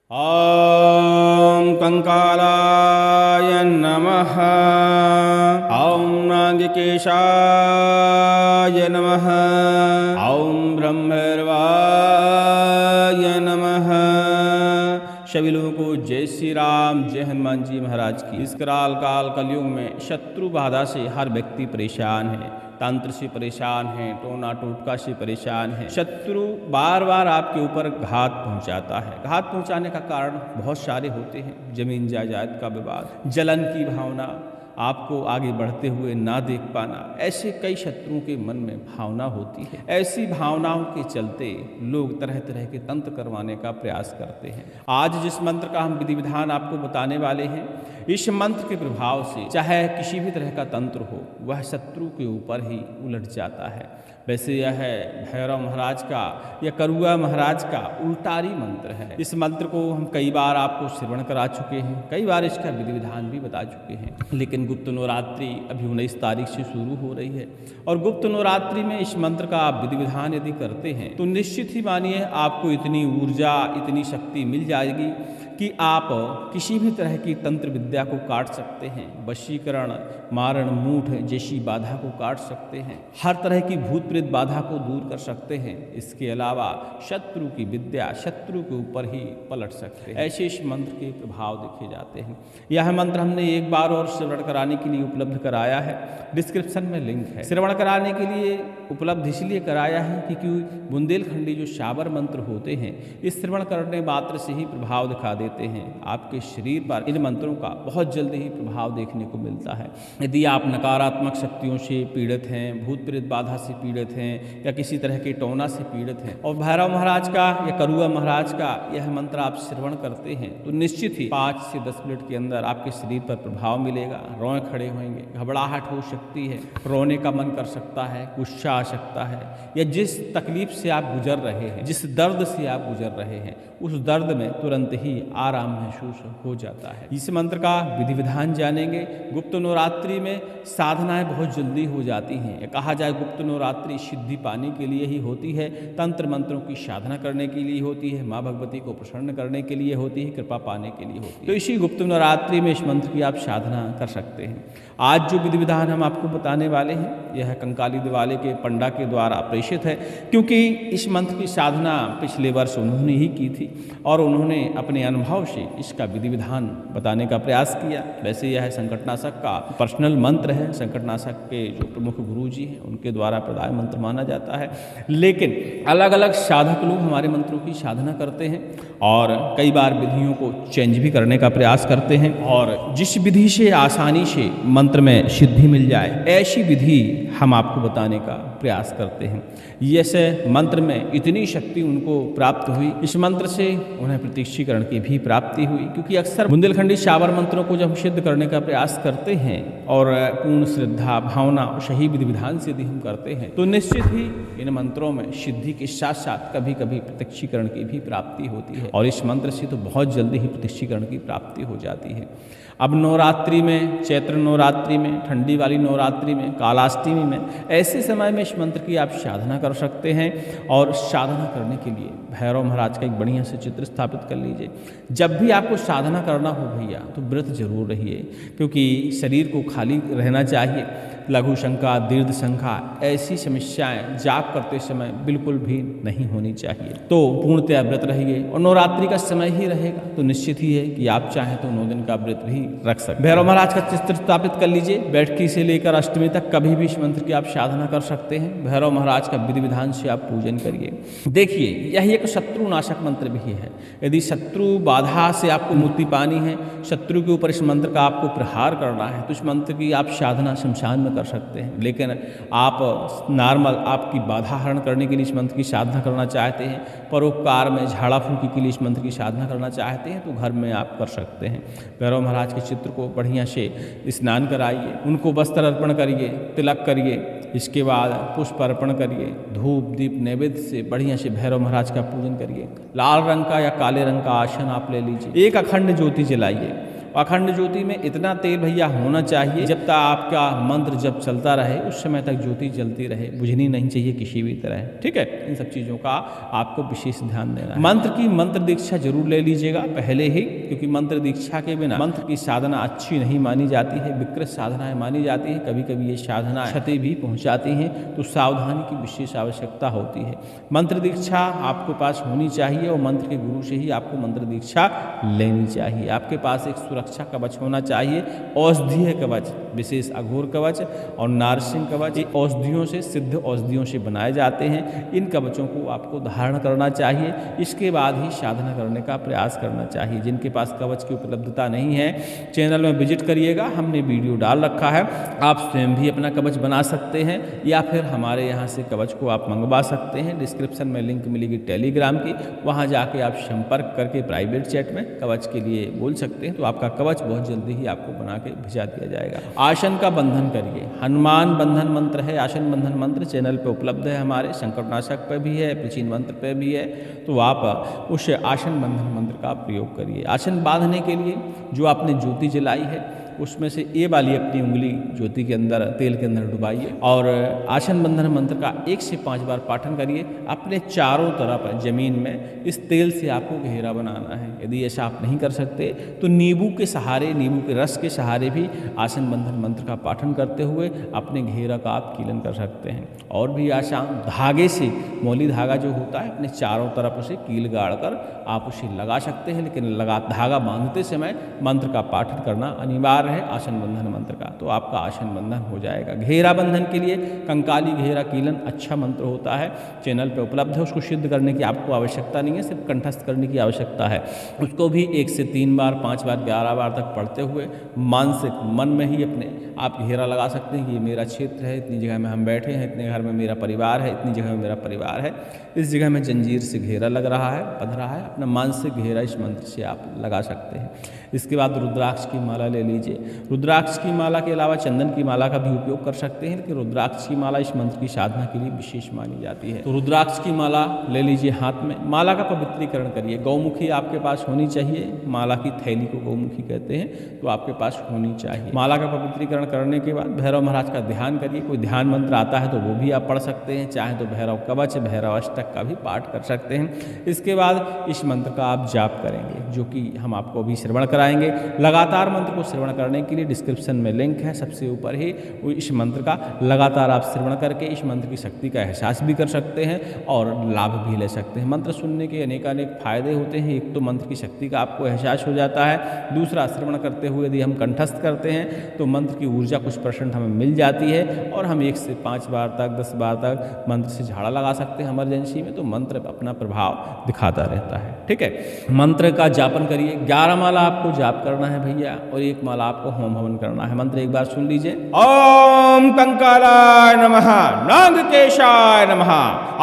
ॐ कंकालाय नमः। ॐ नागकेशाय नमः। ॐ ब्रह्मर्वाय नमः। सभी लोगों को जय श्री राम, जय हनुमान जी महाराज की। इस कराल काल कलयुग में शत्रु बाधा से हर व्यक्ति परेशान है, तंत्र से परेशान है, टोना टोटका से परेशान है। शत्रु बार बार आपके ऊपर घात पहुंचाता है। घात पहुंचाने का कारण बहुत सारे होते हैं। जमीन जायदाद का विवाद, जलन की भावना, आपको आगे बढ़ते हुए ना देख पाना, ऐसे कई शत्रुओं के मन में भावना होती है। ऐसी भावनाओं के चलते लोग तरह तरह के तंत्र करवाने का प्रयास करते हैं। आज जिस मंत्र का हम विधि विधान आपको बताने वाले हैं, इस मंत्र के प्रभाव से चाहे किसी भी तरह का तंत्र हो, वह शत्रु के ऊपर ही उलट जाता है। वैसे यह है भैरव महाराज का या करुआ महाराज का उल्टारी मंत्र है। इस मंत्र को हम कई बार आपको श्रवण करा चुके हैं, कई बार इसका विधि विधान भी बता चुके हैं। लेकिन गुप्त नवरात्रि अभी 19 तारीख से शुरू हो रही है और गुप्त नवरात्रि में इस मंत्र का आप विधि विधान यदि करते हैं तो निश्चित ही मानिए आपको इतनी ऊर्जा, इतनी शक्ति मिल जाएगी कि आप किसी भी तरह की तंत्र विद्या को काट सकते हैं। वशीकरण, मारण, मूठ जैसी बाधा को काट सकते हैं। हर तरह की भूत प्रेत बाधा को दूर कर सकते हैं। इसके अलावा शत्रु की विद्या शत्रु के ऊपर ही पलट सकते हैं। ऐसे इस मंत्र के प्रभाव देखे जाते हैं। यह मंत्र हमने एक बार और श्रवण कराने के लिए उपलब्ध कराया है, डिस्क्रिप्शन में लिंक है। श्रवण कराने के लिए उपलब्ध इसलिए कराया है क्योंकि बुंदेलखंडी जो शाबर मंत्र होते हैं, इस श्रवण करने मात्र से ही प्रभाव दिखा देते हैं। आपके शरीर पर इन मंत्रों का बहुत जल्दी ही प्रभाव देखने को मिलता है। यदि आप नकारात्मक शक्तियों से पीड़ित हैं, भूत प्रेत बाधा से पीड़ित हैं या किसी तरह के टोना से पीड़ित हैं और भैरव महाराज का या करुआ महाराज का यह मंत्र आप श्रवण करते हैं तो निश्चित ही 5 से 10 मिनट के अंदर आपके शरीर पर प्रभाव मिलेगा। रोए खड़े होंगे, घबराहट हो सकती है, रोने का मन कर सकता है, गुस्सा आ सकता है, या जिस तकलीफ से आप गुजर रहे हैं, जिस दर्द से आप गुजर रहे हैं, उस दर्द में तुरंत ही आराम महसूस हो जाता है। इस मंत्र का विधि विधान जानेंगे। गुप्त नवरात्रि में साधनाएं बहुत जल्दी हो जाती हैं। कहा जाए गुप्त नवरात्रि सिद्धि पाने के लिए ही होती है, तंत्र मंत्रों की साधना करने के लिए होती है, माँ भगवती को प्रसन्न करने के लिए होती है, कृपा पाने के लिए होती है। तो इसी गुप्त नवरात्रि में इस मंत्र की आप साधना कर सकते हैं। आज जो विधि विधान हम आपको बताने वाले हैं यह कंकाली दिवाले के पंडा के द्वारा प्रेषित है, क्योंकि इस मंत्र की साधना पिछले वर्ष उन्होंने ही की थी और उन्होंने अपने अनुभव से इसका विधि विधान बताने का प्रयास किया। वैसे यह संकटनाशक का पर्सनल मंत्र है। संकटनाशक के जो प्रमुख गुरु जी हैं उनके द्वारा प्रदाय मंत्र माना जाता है, लेकिन अलग अलग साधक लोग हमारे मंत्रों की साधना करते हैं और कई बार विधियों को चेंज भी करने का प्रयास करते हैं और जिस विधि से आसानी से मंत्र में सिद्धि मिल जाए ऐसी विधि हम आपको बताने का प्रयास करते हैं। जैसे मंत्र में इतनी शक्ति उनको प्राप्त हुई, इस मंत्र से उन्हें प्रत्यक्षीकरण की भी प्राप्ति हुई, क्योंकि अक्सर बुंदेलखंडी शाबर मंत्रों को जब सिद्ध करने का प्रयास करते हैं और पूर्ण श्रद्धा, भावना और सही विधि विधान से यदि हम करते हैं तो निश्चित ही इन मंत्रों में सिद्धि के साथ साथ कभी कभी प्रत्यक्षीकरण की भी प्राप्ति होती है और इस मंत्र से तो बहुत जल्दी ही प्रत्यक्षीकरण की प्राप्ति हो जाती है। अब नवरात्रि में, चैत्र नवरात्रि में, ठंडी वाली नवरात्रि में, कालाष्टमी में, ऐसे समय में इस मंत्र की आप साधना कर सकते हैं। और साधना करने के लिए भैरव महाराज का एक बढ़िया से चित्र स्थापित कर लीजिए। जब भी आपको साधना करना हो भैया तो व्रत जरूर रहिए, क्योंकि शरीर को खाली रहना चाहिए। लघु शंका, दीर्घ शंका, ऐसी समस्याएं जाप करते समय बिल्कुल भी नहीं होनी चाहिए। तो पूर्णतया व्रत रहिए और नवरात्रि का समय ही रहेगा तो निश्चित ही है कि आप चाहें तो 9 दिन का व्रत भी रख सकते। भैरव महाराज का चित्र स्थापित कर लीजिए। बैठकी से लेकर अष्टमी तक कभी भी इस मंत्र की आप साधना कर सकते हैं। भैरव महाराज का विधि विधान से आप पूजन करिए। देखिए, यही एक शत्रु नाशक मंत्र भी है। यदि शत्रु बाधा से आपको मुक्ति पानी है, शत्रु के ऊपर इस मंत्र का आपको प्रहार करना है तो इस मंत्र की आप साधना शमशान में कर सकते हैं। लेकिन आप नॉर्मल आपकी बाधा हरण करने के लिए इस मंत्र की साधना करना चाहते हैं, परोपकार में, झाड़ा फूंकी के लिए इस मंत्र की साधना करना चाहते हैं तो घर में आप कर सकते हैं। भैरव महाराज के चित्र को बढ़िया से स्नान कराइए, उनको वस्त्र अर्पण करिए, तिलक करिए, इसके बाद पुष्प अर्पण करिए, धूप दीप नैवेद्य से बढ़िया से भैरव महाराज का पूजन करिए। लाल रंग का या काले रंग का आसन आप ले लीजिए, एक अखंड ज्योति जलाइए अखंड ज्योति में इतना तेल भैया होना चाहिए जब तक आपका मंत्र जब चलता रहे उस समय तक ज्योति जलती रहे, बुझनी नहीं चाहिए किसी भी तरह। ठीक है, इन सब चीज़ों का आपको विशेष ध्यान देना है। मंत्र की मंत्र दीक्षा जरूर ले लीजिएगा पहले ही, क्योंकि मंत्र दीक्षा के बिना मंत्र की साधना अच्छी नहीं मानी जाती है, विकृत साधनाएं मानी जाती है। कभी कभी ये साधना क्षति भी पहुंचाती हैं, तो सावधानी की विशेष आवश्यकता होती है। मंत्र दीक्षा आपके पास होनी चाहिए और मंत्र के गुरु से ही आपको मंत्र दीक्षा लेनी चाहिए। आपके पास एक सुरक्षा कवच होना चाहिए, औषधीय कवच, विशेष अघोर कवच और नारसिंह कवच। ये औषधियों से, सिद्ध औषधियों से बनाए जाते हैं। इन कवचों को आपको धारण करना चाहिए, इसके बाद ही साधना करने का प्रयास करना चाहिए। जिनके पास कवच की उपलब्धता नहीं है, चैनल में विजिट करिएगा, हमने वीडियो डाल रखा है। आप स्वयं भी अपना कवच बना सकते हैं या फिर हमारे यहाँ से कवच को आप मंगवा सकते हैं। डिस्क्रिप्शन में लिंक मिलेगी टेलीग्राम की, वहाँ जाके आप संपर्क करके प्राइवेट चैट में कवच के लिए बोल सकते हैं, तो आपका कवच बहुत जल्दी ही आपको बना के भिजा दिया जाएगा। आसन का बंधन करिए, हनुमान बंधन मंत्र है, आसन बंधन मंत्र चैनल पे उपलब्ध है, हमारे संकटनाशक पे भी है, प्राचीन मंत्र पे भी है, तो आप उस आसन बंधन मंत्र का प्रयोग करिए। आसन बांधने के लिए जो आपने ज्योति जलाई है उसमें से ये वाली अपनी उंगली ज्योति के अंदर, तेल के अंदर डुबाइए और आसन बंधन मंत्र का 1 से 5 बार पाठन करिए। अपने चारों तरफ जमीन में इस तेल से आपको घेरा बनाना है। यदि ऐसा आप नहीं कर सकते तो नींबू के सहारे, नींबू के रस के सहारे भी आसन बंधन मंत्र का पाठन करते हुए अपने घेरा का आप कीलन कर सकते हैं। और भी आसान, धागे से, मौली धागा जो होता है, अपने चारों तरफ उसे कील गाड़ कर आप उसे लगा सकते हैं, लेकिन धागा बांधते समय मंत्र का पाठन करना अनिवार्य है, आसन बंधन मंत्र का, तो आपका आसन बंधन हो जाएगा। घेरा बंधन के लिए कंकाली घेरा कीलन अच्छा मंत्र होता है, चैनल पे उपलब्ध है। उसको सिद्ध करने की आपको आवश्यकता नहीं है, सिर्फ कंठस्थ करने की आवश्यकता है। उसको भी 1 से 3 बार, 5 बार, 11 बार तक पढ़ते हुए मानसिक मन में ही अपने आप घेरा लगा सकते हैं कि ये मेरा क्षेत्र है, इतनी जगह में हम बैठे हैं, इतने घर में मेरा परिवार है, इतनी जगह में मेरा परिवार है, इस जगह में जंजीर से घेरा लग रहा है, बंध रहा है। अपना मानसिक घेरा इस मंत्र से आप लगा सकते हैं। इसके बाद रुद्राक्ष की माला ले लीजिए। रुद्राक्ष की माला के अलावा चंदन की माला का भी उपयोग कर सकते हैं, लेकिन रुद्राक्ष की माला इस मंत्र की साधना के लिए विशेष मानी जाती है। तो रुद्राक्ष की माला ले लीजिए हाथ में। माला का पवित्रीकरण करिए। गौमुखी आपके पास होनी चाहिए, माला की थैली को गौमुखी कहते हैं, तो आपके पास होनी चाहिए। माला का पवित्रीकरण करने के बाद भैरव महाराज का ध्यान करिए। कोई ध्यान मंत्र आता है तो वो भी आप पढ़ सकते हैं, चाहे तो भैरव कवच, भैरव अष्टक का भी पाठ कर सकते हैं। इसके बाद इस मंत्र का आप जाप करेंगे, जो कि हम आपको अभी श्रवण कराएंगे। लगातार मंत्र को श्रवण करने के लिए डिस्क्रिप्शन में लिंक है, सबसे ऊपर ही वो इस मंत्र का लगातार आप श्रवण करके इस मंत्र की शक्ति का एहसास भी कर सकते हैं और लाभ भी ले सकते हैं। मंत्र सुनने के अनेकानेक फायदे होते हैं। एक तो मंत्र की शक्ति का आपको एहसास हो जाता है, दूसरा श्रवण करते हुए यदि हम कंठस्थ करते हैं तो मंत्र की ऊर्जा कुछ % हमें मिल जाती है और हम 1 से 5 बार तक, 10 बार तक मंत्र से झाड़ा लगा सकते हैं इमरजेंसी में, तो मंत्र अपना प्रभाव दिखाता रहता है। ठीक है, मंत्र का जापन करिए। 11 माला आपको जाप करना है भैया और 1 माला आपको होम हवन करना है। मंत्र एक बार सुन लीजिए। ओम कंकालाय नमः, नागकेशाय नमः,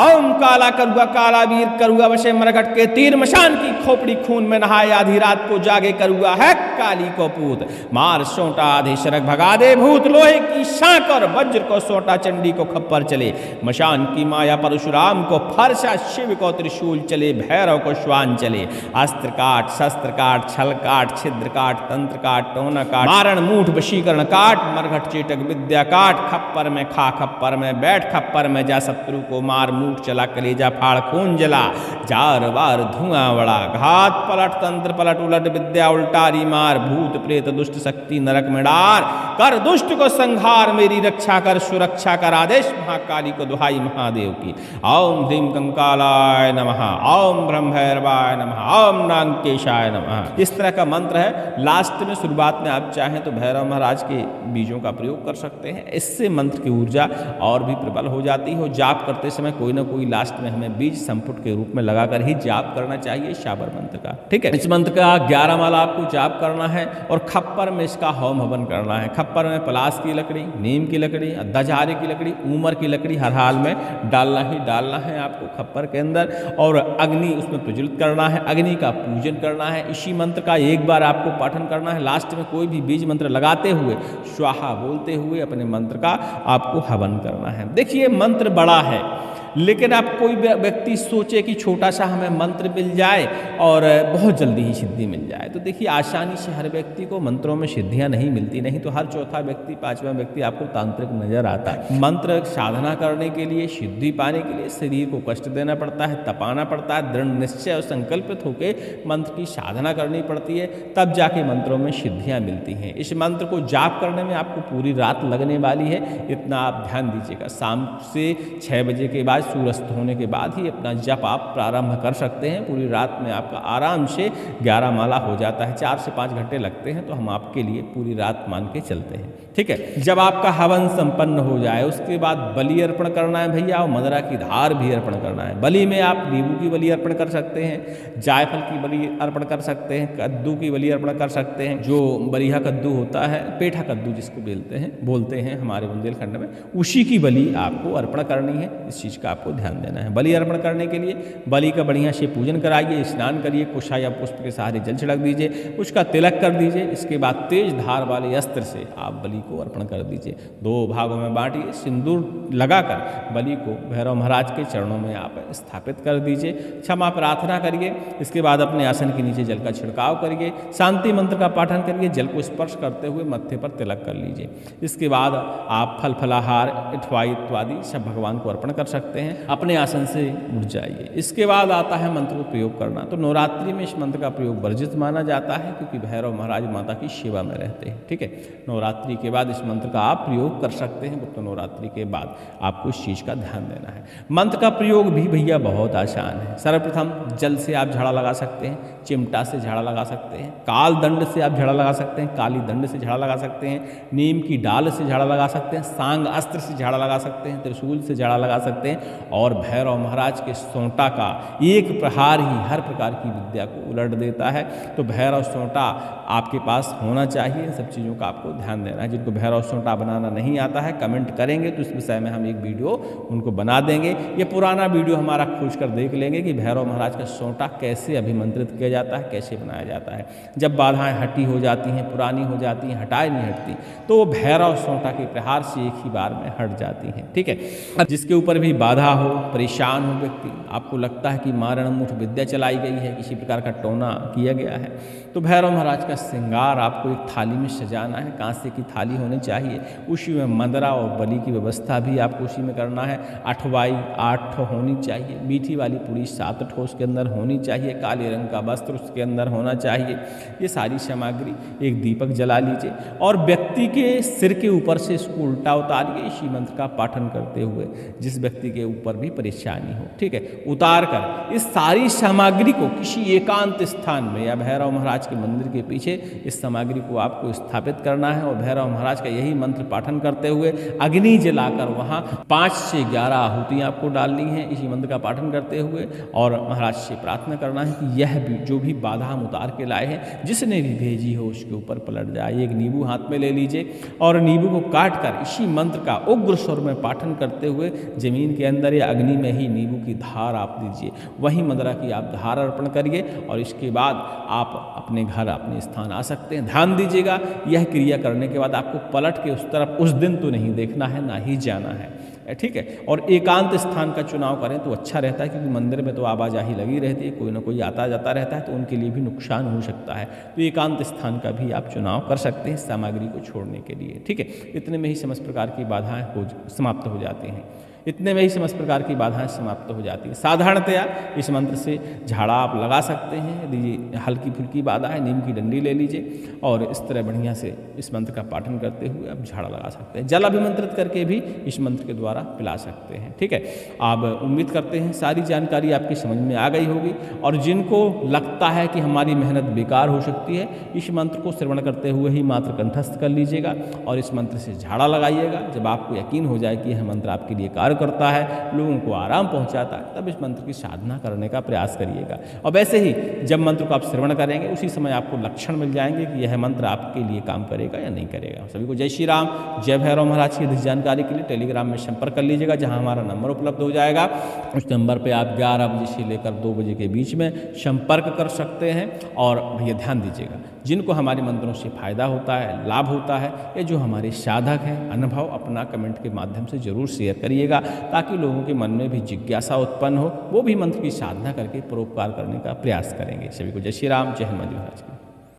ओम काला करुआ, काला वीर करुआ, वशे मरघट के तीर, मशान की खोपड़ी खून में नहाए, आधी रात को जागे करुआ है काली को पूत, मार सोटा आधे शरक भगा दे भूत, लोहे की शांक और वज्र को सोटा, चंडी को खप्पर चले, मशान की माया परशुराम को फरसा, शिव को त्रिशूल चले, भैरव को श्वान चले, अस्त्र काट, शस्त्र काट, छल काट, छिद्र काट, तंत्र काट, टोना काट, मारण मूठ वशीकरण काट, मरघट चेटक विद्या काट, खप्पर में खा, खप्पर में बैठ, खप्पर में जा, शत्रु को मार, मूठ चला, कलेजा फाड़, खून जला, जार वार धुआं बड़ा, घात पलट, तंत्र पलट, उलट विद्या उल्टारी मार, भूत प्रेत दुष्ट शक्ति नरक में डार, कर दुष्ट को संहार, मेरी रक्षा कर, सुरक्षा कर, आदेश महाकाली को दुहाई महादेव की। ओम ह्रीम कंकालाय नमः, ओम ब्रह्म भैरवाय नमः, ओम नागकेशाय नमः। इस तरह का मंत्र है। लास्ट में, शुरुआत में आप चाहें तो भैरव महाराज के बीजों का प्रयोग कर सकते हैं, इससे मंत्र की ऊर्जा और भी प्रबल हो जाती है। जाप करते समय कोई ना कोई लास्ट में हमें बीज संपुट के रूप में लगाकर ही जाप करना चाहिए शाबर मंत्र का। ठीक है, इस मंत्र का 11 माला आपको जाप करना है और खप्पर में इसका होम हवन करना है। खप्पर में पलाश की लकड़ी, नीम की लकड़ी, दशहरे की लकड़ी, ऊमर की लकड़ी हर हाल में डालना ही डालना है आपको खप्पर के अंदर, और अग्नि उसमें प्रज्वलित करना है, अग्नि का पूजन करना है। इसी मंत्र का 1 बार आपको पाठन करना है। लास्ट में कोई भी बीज मंत्र लगाते हुए स्वाहा बोलते हुए अपने मंत्र का आपको हवन करना है। देखिए, मंत्र बड़ा है, लेकिन अब कोई व्यक्ति सोचे कि छोटा सा हमें मंत्र मिल जाए और बहुत जल्दी ही सिद्धि मिल जाए, तो देखिए आसानी से हर व्यक्ति को मंत्रों में सिद्धियां नहीं मिलती, नहीं तो हर चौथा व्यक्ति, पांचवा व्यक्ति आपको तांत्रिक नजर आता है। मंत्र साधना करने के लिए, सिद्धि पाने के लिए शरीर को कष्ट देना पड़ता है, तपाना पड़ता है, दृढ़ निश्चय और संकल्पित होकर मंत्र की साधना करनी पड़ती है, तब जाके मंत्रों में सिद्धियां मिलती हैं। इस मंत्र को जाप करने में आपको पूरी रात लगने वाली है, इतना आप ध्यान दीजिएगा। शाम से 6 बजे के बाद, सूर्यास्त होने के बाद ही अपना जप आप प्रारंभ कर सकते हैं। पूरी रात में आपका आराम से 11 माला हो जाता है। 4 से 5 घंटे लगते हैं, तो हम आपके लिए पूरी रात मान के चलते हैं, ठीक है। जब आपका हवन संपन्न हो जाए उसके बाद बलि अर्पण करना है भैया, और मदरा की धार भी अर्पण करना है। बलि में आप नींबू की बलि अर्पण कर सकते हैं, जायफल की बलि अर्पण कर सकते हैं, कद्दू की बलि अर्पण कर सकते हैं। जो बरिहा कद्दू होता है, पेठा कद्दू जिसको बोलते हैं हमारे बुंदेलखंड में, उसी की बलि आपको अर्पण करनी है। इस चीज़ का आपको ध्यान देना है। बलि अर्पण करने के लिए बलि का बढ़िया से पूजन कराइए, स्नान करिए, कुशा या पुष्प के सहारे जल छिड़क दीजिए, उसका तिलक कर दीजिए। इसके बाद तेज धार वाले अस्त्र से आप बलि को अर्पण कर दीजिए। 2 भागों में बांटिए, सिंदूर लगाकर बलि को भैरव महाराज के चरणों में आप स्थापित कर दीजिए। क्षमा प्रार्थना करिए। इसके बाद अपने आसन के नीचे जल का छिड़काव करिए, शांति मंत्र का पाठन करिए, जल को स्पर्श करते हुए मत्थे पर तिलक कर लीजिए। इसके बाद आप फल फलाहार, इठवाई इत्यादि सब भगवान को अर्पण कर सकते हैं। अपने आसन से उठ जाइए। इसके बाद आता है मंत्र को प्रयोग करना। तो नवरात्रि में इस मंत्र का प्रयोग वर्जित माना जाता है, क्योंकि भैरव महाराज माता की सेवा में रहते हैं, ठीक है। नवरात्रि के बाद इस मंत्र का आप प्रयोग कर सकते हैं। गुप्त नवरात्रि के बाद आपको इस चीज़ का ध्यान देना है। मंत्र का प्रयोग भी भैया बहुत आसान है। सर्वप्रथम जल से आप झाड़ा लगा सकते हैं, चिमटा से झाड़ा लगा सकते हैं, काल दंड से आप झाड़ा लगा सकते हैं, काली दंड से झाड़ा लगा सकते हैं, नीम की डाल से झाड़ा लगा सकते हैं, सांग अस्त्र से झाड़ा लगा सकते हैं, त्रिशूल से झाड़ा लगा सकते हैं, और भैरव महाराज के सोंटा का एक प्रहार ही हर प्रकार की विद्या को उलट देता है। तो भैरव सोंटा आपके पास होना चाहिए। इन सब चीज़ों का आपको ध्यान देना है। जिनको भैरव सोंटा बनाना नहीं आता है, कमेंट करेंगे तो इस विषय में हम एक वीडियो उनको बना देंगे। ये पुराना वीडियो हमारा खोज कर देख लेंगे कि भैरव महाराज का सोंटा कैसे अभिमंत्रित किया जाता है, कैसे बनाया जाता है। जब बाधाएं हटी हो जाती हैं, पुरानी हो जाती हैं, हटाए नहीं हटती, तो वो भैरव सोंटा के प्रहार से एक ही बार में हट जाती हैं, ठीक है। अब जिसके ऊपर भी बाधा हो, परेशान हो व्यक्ति, आपको लगता है कि मारण मुठ विद्या चलाई गई है, किसी प्रकार का टोना किया गया है, तो भैरव महाराज का श्रृंगार आपको एक थाली में सजाना है। कांसे की थाली होनी चाहिए, उसी में मदरा और बलि की व्यवस्था भी आपको उसी में करना है। अठवाई 8 होनी चाहिए, मीठी वाली पूरी 7 ठो उसके अंदर होनी चाहिए, काले रंग का वस्त्र उसके अंदर होना चाहिए। ये सारी सामग्री, एक दीपक जला लीजिए और व्यक्ति के सिर के ऊपर से इसको उल्टा उतारिए, इसी मंत्र का पाठन करते हुए, जिस व्यक्ति के ऊपर भी परेशानी हो, ठीक है, उतार कर इस सारी सामग्री को किसी एकांत स्थान में या भैरव महाराज के मंदिर के पीछे इस सामग्री को आपको स्थापित करना है। और भैरव महाराज का यही मंत्र पाठन करते हुए अग्नि जलाकर वहाँ 5 से 11 आहुतियाँ आपको डालनी है इसी मंत्र का पाठन करते हुए, और महाराज से प्रार्थना करना है कि यह भी जो भी बाधा हम उतार के लाए हैं, जिसने भी भेजी हो उसके ऊपर पलट जाए। एक नींबू हाथ में ले लीजिए और नींबू को काट कर इसी मंत्र का उग्र स्वर में पाठन करते हुए जमीन के अंदर या अग्नि में ही नींबू की धार आप दीजिए। वहीं मदरा की आप धार अर्पण करिए और इसके बाद आप अपने घर, अपने स्थान आ सकते हैं। ध्यान दीजिएगा, यह क्रिया करने के बाद आपको पलट के उस तरफ उस दिन तो नहीं देखना है, ना ही जाना है, ठीक है। और एकांत स्थान का चुनाव करें तो अच्छा रहता है, क्योंकि मंदिर में तो आवाजाही लगी रहती है, कोई ना कोई आता जाता रहता है, तो उनके लिए भी नुकसान हो सकता है। तो एकांत स्थान का भी आप चुनाव कर सकते हैं सामग्री को छोड़ने के लिए, ठीक है। इतने में ही समस्त प्रकार की बाधाएं समाप्त हो जाती हैं। इतने में ही समस्त प्रकार की बाधाएं समाप्त हो जाती है। साधारणतया इस मंत्र से झाड़ा आप लगा सकते हैं। यदि हल्की फुल्की बाधा है, नीम की डंडी ले लीजिए और इस तरह बढ़िया से इस मंत्र का पाठन करते हुए आप झाड़ा लगा सकते हैं। जल अभिमंत्रित करके भी इस मंत्र के द्वारा पिला सकते हैं, ठीक है। आप उम्मीद करते हैं सारी जानकारी आपकी समझ में आ गई होगी, और जिनको लगता है कि हमारी मेहनत बेकार हो सकती है, इस मंत्र को श्रवण करते हुए ही मात्र कंठस्थ कर लीजिएगा और इस मंत्र से झाड़ा लगाइएगा। जब आपको यकीन हो जाए कि यह मंत्र आपके लिए कार्य करता है, लोगों को आराम पहुंचाता है, तब इस मंत्र की साधना करने का प्रयास करिएगा। और वैसे ही जब मंत्र को आप श्रवण करेंगे, उसी समय आपको लक्षण मिल जाएंगे कि यह मंत्र आपके लिए काम करेगा या नहीं करेगा। सभी को जय श्री राम, जय भैरव महाराज की अधिक जानकारी के लिए टेलीग्राम में संपर्क कर लीजिएगा, जहां हमारा नंबर उपलब्ध हो जाएगा। उस नंबर पर आप 11 बजे से लेकर 2 बजे के बीच में संपर्क कर सकते हैं। और भैया ध्यान दीजिएगा, जिनको हमारे मंत्रों से फायदा होता है, लाभ होता है, या जो हमारे साधक हैं, अनुभव अपना कमेंट के माध्यम से जरूर शेयर करिएगा, ताकि लोगों के मन में भी जिज्ञासा उत्पन्न हो, वो भी मंत्र की साधना करके परोपकार करने का प्रयास करेंगे। सभी को जय श्री राम, जय हनुमान जी महाराज की।